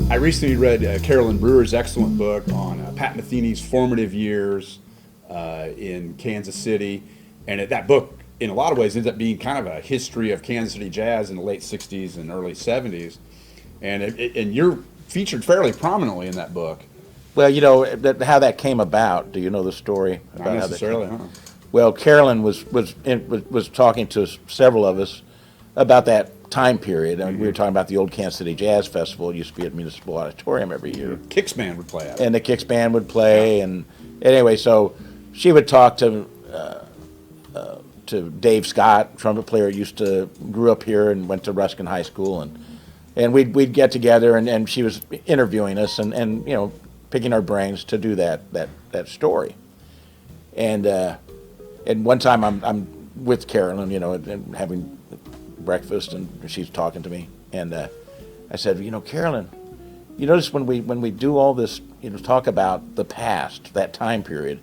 I recently read Carolyn Brewer's excellent book on Pat Metheny's formative years in Kansas City, and that book, in a lot of ways, ends up being kind of a history of Kansas City jazz in the late '60s and early '70s, and you're featured fairly prominently in that book. Well, you know how that came about. Do you know the story about Not necessarily, huh? Well, Carolyn was talking to several of us about that time period. I mean, we were talking about the old Kansas City Jazz Festival. It used to be at Municipal Auditorium every year. Kicks Band would play at it. And the Kicks Band would play. And anyway, so she would talk to Dave Scott, trumpet player, grew up here and went to Ruskin High School. And we'd get together, and she was interviewing us and you know, picking our brains to do that story. And one time I'm with Carolyn, you know, and having breakfast, and she's talking to me, and I said, you know, Carolyn, you notice when we do all this, you know, talk about the past, that time period,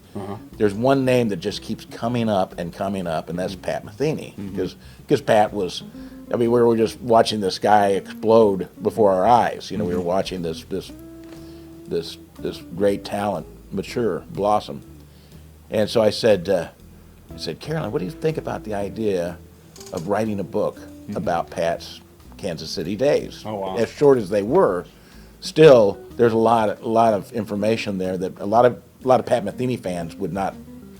there's one name that just keeps coming up, and that's Pat Metheny, because Pat was, I mean, we were just watching this guy explode before our eyes. You know, we were watching this great talent mature, blossom, and so I said, Carolyn, what do you think about the idea of writing a book about Pat's Kansas City days? Oh, wow. As short as they were, still there's a lot of information there that a lot of Pat Metheny fans would not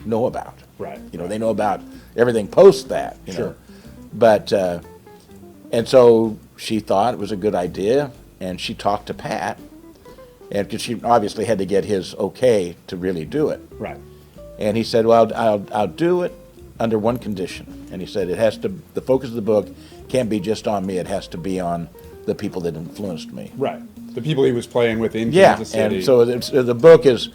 know about. Right. You know, they know about everything post that. You Sure. know? But and so she thought it was a good idea, and she talked to Pat, and because she obviously had to get his okay to really do it. Right. And he said, well, I'll do it under one condition. And he said, the focus of the book can't be just on me, it has to be on the people that influenced me. Right. The people he was playing with in Kansas City. And so the book is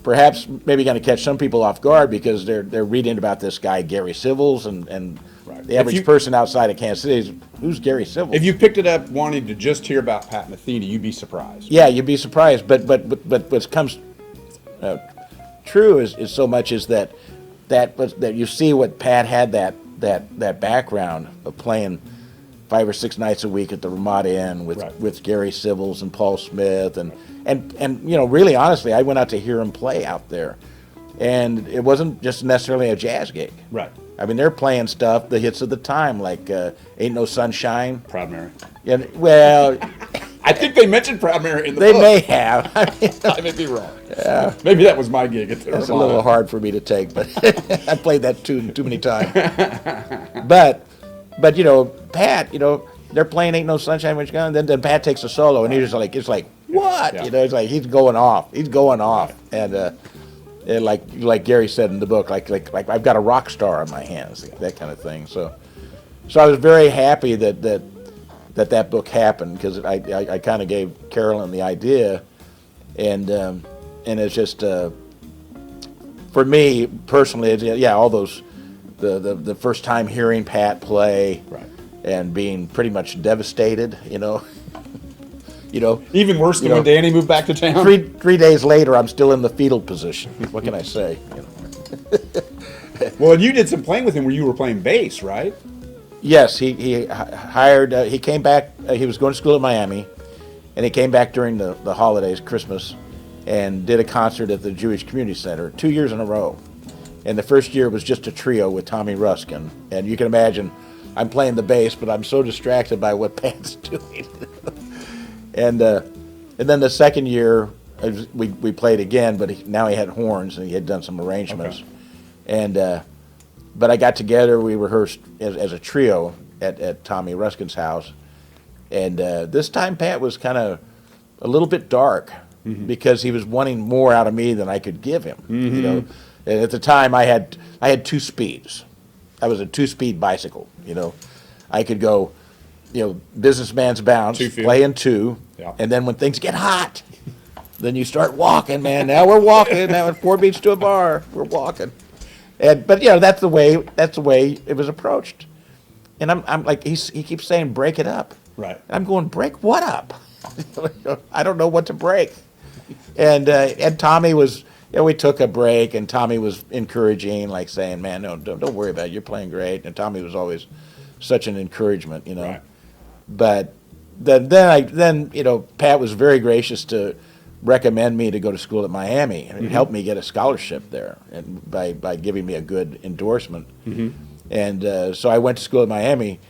perhaps maybe going to catch some people off guard because they're reading about this guy, Gary Civils, and Right. the average person outside of Kansas City is, who's Gary Civils? If you picked it up wanting to just hear about Pat Metheny, you'd be surprised. Yeah, you'd be surprised. But what comes true is so much is that you see what Pat had that background of playing 5 or 6 nights a week at the Ramada Inn with Gary Civils and Paul Smith and you know, really honestly, I went out to hear him play out there, and it wasn't just necessarily a jazz gig. Right. I mean, they're playing stuff, the hits of the time, like "Ain't No Sunshine." Proud Mary. Yeah, well, I think they mentioned Proud Mary in the they book. may have. I mean, I may be wrong. Yeah. Maybe that was my gig at the it's a Ramada. little hard for me to take, but I played that tune too many times. But you know, Pat, you know, they're playing "Ain't No Sunshine When You're Gone," then Pat takes a solo, and he's just like, it's like, what? Yeah. You know, it's like he's going off, and like Gary said in the book, like I've got a rock star on my hands, that kind of thing. So I was very happy that book happened, because I kind of gave Carolyn the idea, and it's just for me personally, all those the first time hearing Pat play, Right. and being pretty much devastated, you know. You know, Even worse than when Danny moved back to town. 3 days later, I'm still in the fetal position. What can I say? You know? Well, and you did some playing with him where you were playing bass, right? Yes, he hired. He came back. He was going to school at Miami, and he came back during the holidays, Christmas, and did a concert at the Jewish Community Center 2 years in a row. And the first year was just a trio with Tommy Ruskin, and you can imagine, I'm playing the bass, but I'm so distracted by what Pat's doing. And then the second year, we played again, but now he had horns, and he had done some arrangements. Okay. But I got together, we rehearsed as a trio at Tommy Ruskin's house. And this time Pat was kind of a little bit dark, because he was wanting more out of me than I could give him. You know, and at the time I had 2 speeds. I was a 2-speed bicycle. You know, I could go, you know, businessman's bounce, play in 2, and then when things get hot, then you start walking, man. Now we're walking. Now at 4 beats to a bar, we're walking. But you know, that's the way it was approached. And I'm like, he keeps saying, break it up. Right. And I'm going, break what up? I don't know what to break. And Tommy was yeah, we took a break, and Tommy was encouraging, like saying, "Man, no, don't worry about it. You're playing great." And Tommy was always such an encouragement, you know. Right. But then Pat was very gracious to recommend me to go to school at Miami, and it helped me get a scholarship there, and by giving me a good endorsement. And so I went to school at Miami,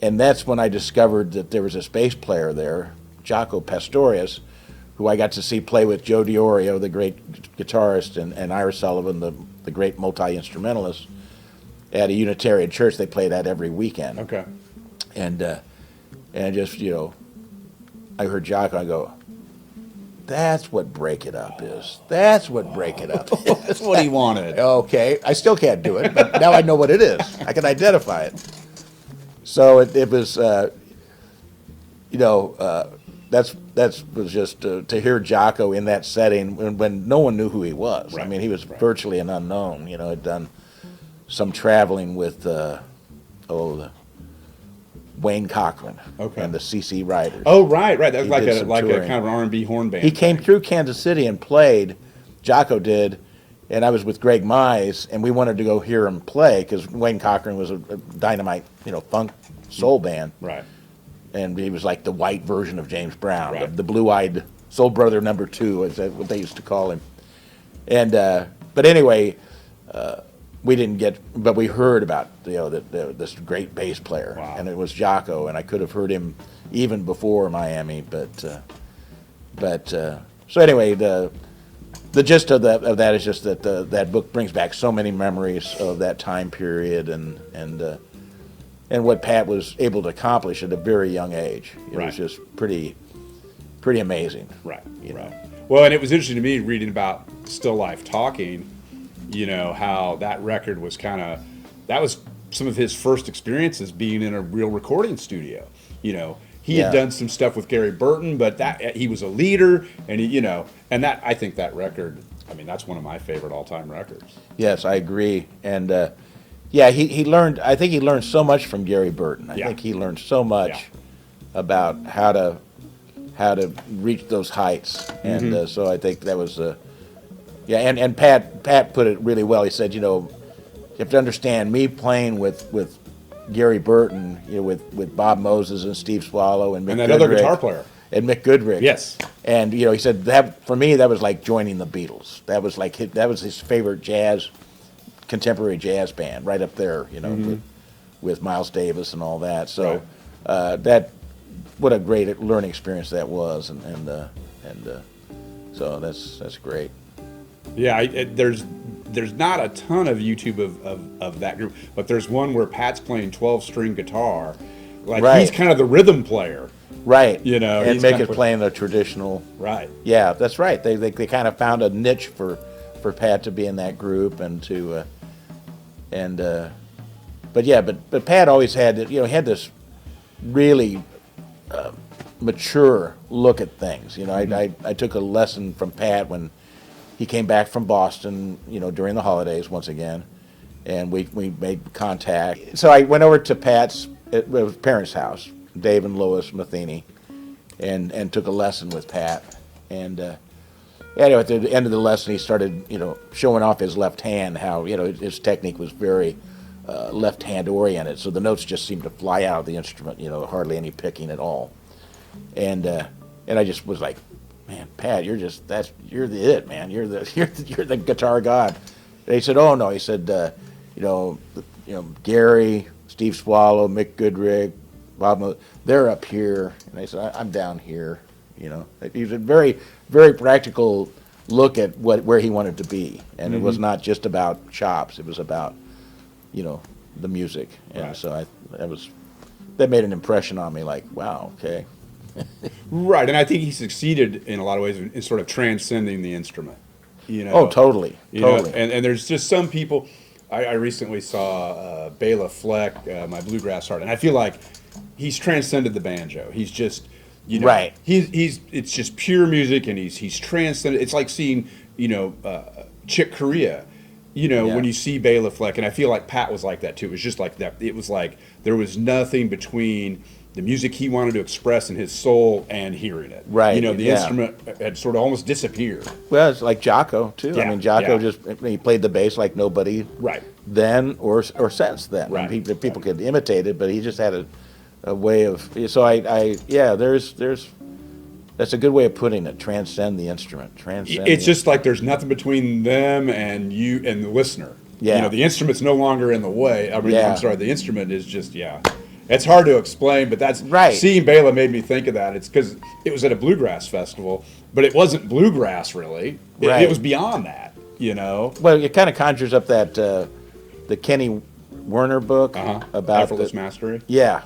and that's when I discovered that there was this bass player there, Jaco Pastorius, who I got to see play with Joe DiOrio, the great guitarist, and Ira Sullivan, the great multi-instrumentalist, at a Unitarian church. They play that every weekend. Okay. And just, I heard Jaco, I go, that's what Break It Up is. That's what Break It Up is. That's what he wanted. Okay, I still can't do it, but now I know what it is. I can identify it. So it was, that was just to hear Jaco in that setting when no one knew who he was. Right. I mean, he was virtually an unknown. Had done some traveling with the Wayne Cochran and the CC Riders. Oh, right. That was He like did a some kind touring. of an R&B horn band. He came thing. through Kansas City and played. Jaco did, and I was with Greg Mize, and we wanted to go hear him play because Wayne Cochran was a dynamite, funk soul band. Right. And he was like the white version of James Brown, Right. the blue-eyed soul brother number 2, is that what they used to call him. And but anyway, we didn't get, but we heard about this great bass player, Wow. and it was Jaco, and I could have heard him even before Miami, but so anyway, the gist of that is just that that book brings back so many memories of that time period and what Pat was able to accomplish at a very young age. It Right. was just pretty amazing. Right. You know. Right. Well, and it was interesting to me reading about Still Life Talking, how that record was that was some of his first experiences being in a real recording studio. He had done some stuff with Gary Burton, but that he was a leader, and and that, I think that record, that's one of my favorite all-time records. Yes, I agree. And he learned. I think he learned so much from Gary Burton. I think he learned so much about how to reach those heights. And so I think that was and Pat put it really well. He said, you have to understand, me playing with Gary Burton, with Bob Moses and Steve Swallow and Mick And that Goodrick, other guitar player. and Mick Goodrick. Yes. And he said that for me, that was like joining the Beatles. That was like that was his favorite contemporary jazz band, right up there, with Miles Davis and all that. So what a great learning experience that was, and so that's great. Yeah, there's not a ton of YouTube of that group, but there's one where Pat's playing 12-string guitar, like he's kind of the rhythm player, right? And Mick is playing the traditional. Right. Yeah, that's right. They kind of found a niche for Pat to be in that group and to but Pat always had had this really mature look at things. I took a lesson from Pat when he came back from Boston, during the holidays once again, and we made contact. So I went over to Pat's parents' house, Dave and Lois Metheny, and took a lesson with Pat. And anyway, at the end of the lesson, he started, showing off his left hand, how, his technique was very left-hand oriented, so the notes just seemed to fly out of the instrument, hardly any picking at all. And I just was like, man, Pat, you're the it, man. You're the guitar god. And he said, oh no. He said, Gary, Steve Swallow, Mick Goodrick, Bob, they're up here, and I said, I'm down here. He was a very, very practical look at where he wanted to be, and it was not just about chops. It was about, the music, and so that made an impression on me. Like, wow, okay. Right, and I think he succeeded in a lot of ways in sort of transcending the instrument. Oh, totally. And there's just some people. I recently saw Bela Fleck, My Bluegrass Heart, and I feel like he's transcended the banjo. He's just, right. It's just pure music, and he's transcended. It's like seeing, Chick Corea, You know, Yeah. when you see Bela Fleck, and I feel like Pat was like that too. It was just like that. It was like there was nothing between the music he wanted to express in his soul and hearing it. Right, You know, the yeah. instrument had sort of almost disappeared. Well, it's like Jaco too. I Yeah, mean, Jaco yeah. just he played the bass like nobody Right. then or since then. Right. I mean, people could imitate it, but he just had a way of. So yeah, there's that's a good way of putting it. Transcend the instrument. Transcend. It's just like there's nothing between them and you and the listener. Yeah. You know, the instrument's no longer in the way. I mean, Yeah. I'm sorry, the instrument is just, yeah. It's hard to explain, but that's Right. Seeing Bela made me think of that. It's because it was at a bluegrass festival, but it wasn't bluegrass really. Right. It was beyond that, you know. Well, it kind of conjures up that the Kenny Werner book about Effortless Mastery. Yeah,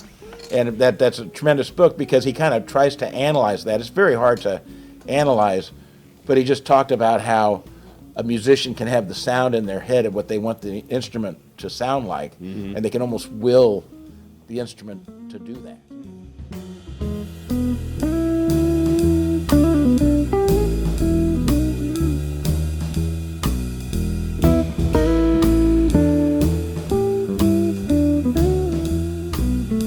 and that's a tremendous book because he kind of tries to analyze that. It's very hard to analyze, but he just talked about how a musician can have the sound in their head of what they want the instrument to sound like, and they can almost will the instrument to do that.